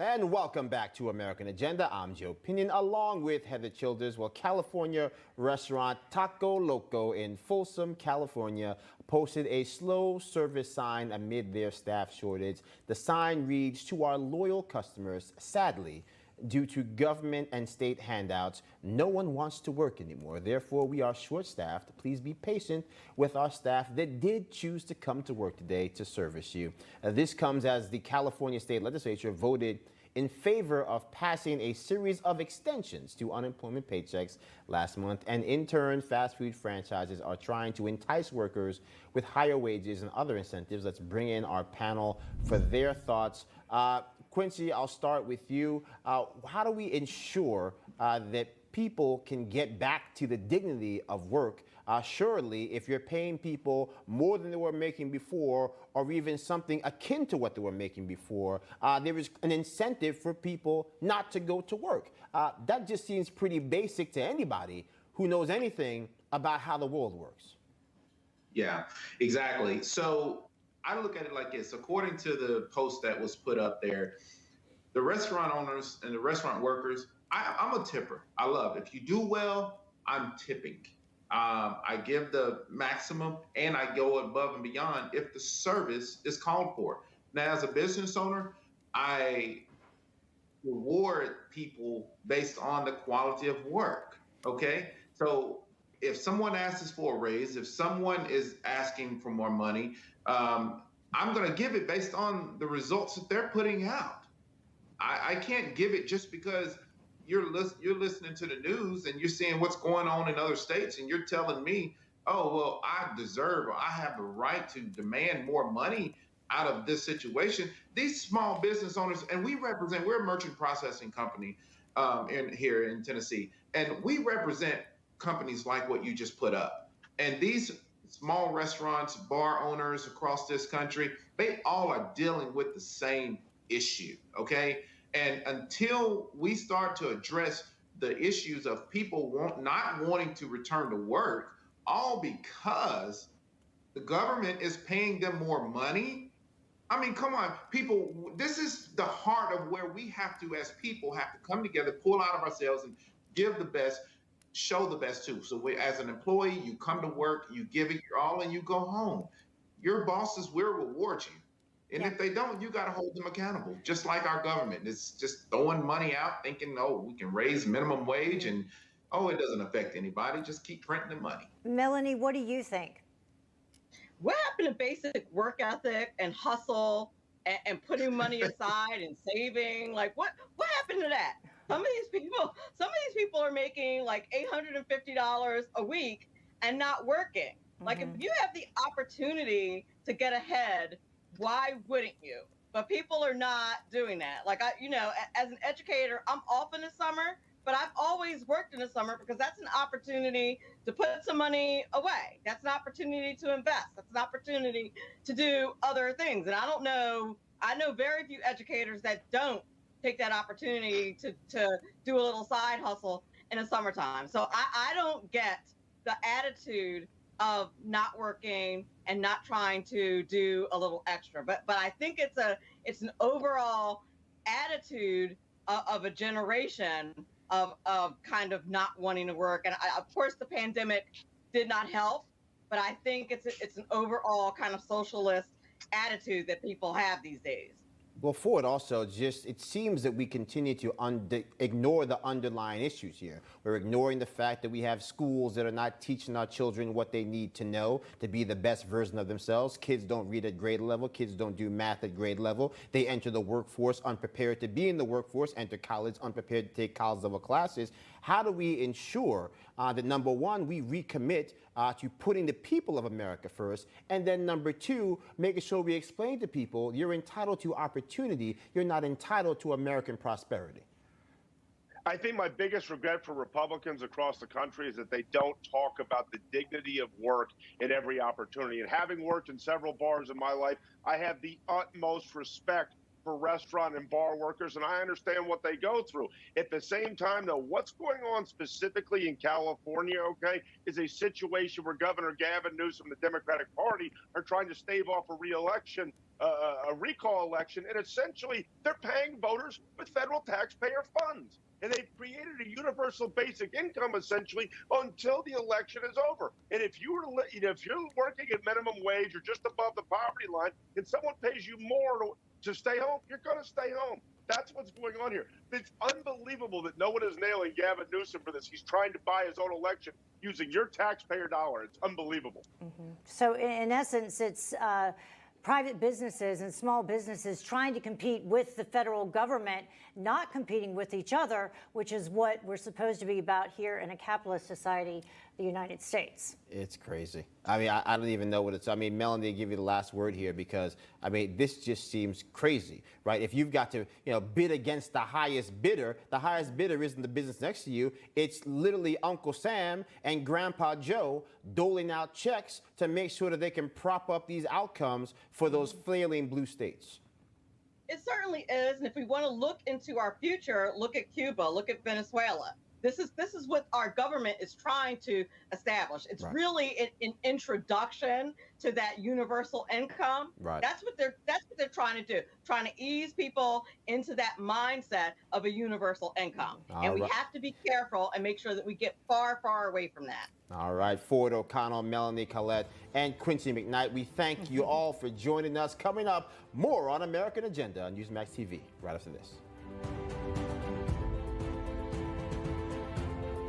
And welcome back to American Agenda. I'm Joe Pinion, along with Heather Childers. Well, California restaurant Taco Loco in Folsom, California, posted a slow service sign amid their staff shortage. The sign reads, "To our loyal customers, sadly, due to government and state handouts, no one wants to work anymore. Therefore, we are short-staffed. Please be patient with our staff that did choose to come to work today to service you." This comes as the California State Legislature voted in favor of passing a series of extensions to unemployment paychecks last month. And in turn, fast food franchises are trying to entice workers with higher wages and other incentives. Let's bring in our panel for their thoughts. Quincy, I'll start with you. How do we ensure that people can get back to the dignity of work? Surely, if you're paying people more than they were making before, or even something akin to what they were making before, there is an incentive for people not to go to work. That just seems pretty basic to anybody who knows anything about how the world works. Yeah, exactly. So I look at it like this. According to the post that was put up there, the restaurant owners and the restaurant workers, I'm a tipper. I love it. If you do well, I'm tipping. I give the maximum and I go above and beyond if the service is called for. Now, as a business owner, I reward people based on the quality of work. Okay. So if someone asks for a raise, if someone is asking for more money, I'm going to give it based on the results that they're putting out. I can't give it just because you're listening to the news and you're seeing what's going on in other states and you're telling me, oh, well, I deserve or I have the right to demand more money out of this situation. These small business owners, and we're a merchant processing company here in Tennessee, and we represent companies like what you just put up. And these small restaurants, bar owners across this country, they all are dealing with the same issue, okay? And until we start to address the issues of people not wanting to return to work, all because the government is paying them more money. I mean, come on, people, this is the heart of where we have to, as people, have to come together, pull out of ourselves and give the best, show the best too. So as an employee, you come to work, you give it your all, and you go home. Your bosses will reward you. And if they don't, you got to hold them accountable, just like our government. It's just throwing money out thinking, oh, we can raise minimum wage and, oh, it doesn't affect anybody. Just keep printing the money. Melanie, what do you think? What happened to basic work ethic and hustle and putting money aside and saving? Like, what happened to that? Some of these people are making like $850 a week and not working. Like, if you have the opportunity to get ahead, why wouldn't you? But people are not doing that. Like, as an educator, I'm off in the summer, but I've always worked in the summer because that's an opportunity to put some money away. That's an opportunity to invest. That's an opportunity to do other things. And I know very few educators that don't take that opportunity to do a little side hustle in the summertime. So I don't get the attitude of not working and not trying to do a little extra. But I think it's an overall attitude of a generation of kind of not wanting to work. And of course, the pandemic did not help, but I think it's an overall kind of socialist attitude that people have these days. Well, Ford, also, it seems that we continue to ignore the underlying issues here. We're ignoring the fact that we have schools that are not teaching our children what they need to know to be the best version of themselves. Kids don't read at grade level. Kids don't do math at grade level. They enter the workforce unprepared to be in the workforce, enter college unprepared to take college level classes. How do we ensure that, number one, we recommit to putting the people of America first, and then number two, making sure we explain to people you're entitled to opportunity, you're not entitled to American prosperity? I think my biggest regret for Republicans across the country is that they don't talk about the dignity of work at every opportunity. And having worked in several bars in my life, I have the utmost respect for restaurant and bar workers, and I understand what they go through. At the same time, though, what's going on specifically in California, okay, is a situation where Governor Gavin Newsom, the Democratic Party, are trying to stave off a re-election, a recall election, and essentially they're paying voters with federal taxpayer funds. And they've created a universal basic income essentially until the election is over. And if you were, if you're working at minimum wage or just above the poverty line, and someone pays you more to stay home, you're going to stay home. That's what's going on here. It's unbelievable that no one is nailing Gavin Newsom for this. He's trying to buy his own election using your taxpayer dollar. It's unbelievable. Mm-hmm. So in essence, it's private businesses and small businesses trying to compete with the federal government, not competing with each other, which is what we're supposed to be about here in a capitalist society, the United States. It's crazy. I mean, I don't even know what it's. I mean, Melanie, I'll give you the last word here because, I mean, this just seems crazy, right? If you've got to, bid against the highest bidder isn't the business next to you. It's literally Uncle Sam and Grandpa Joe doling out checks to make sure that they can prop up these outcomes for those flailing blue states. It certainly is. And if we want to look into our future, look at Cuba, look at Venezuela. This is what our government is trying to establish. It's right. really an introduction to that universal income. Right. That's what they're trying to do, trying to ease people into that mindset of a universal income. And we have to be careful and make sure that we get far, far away from that. All right, Ford O'Connell, Melanie Collette, and Quincy McKnight, we thank you all for joining us. Coming up, more on American Agenda on Newsmax TV right after this.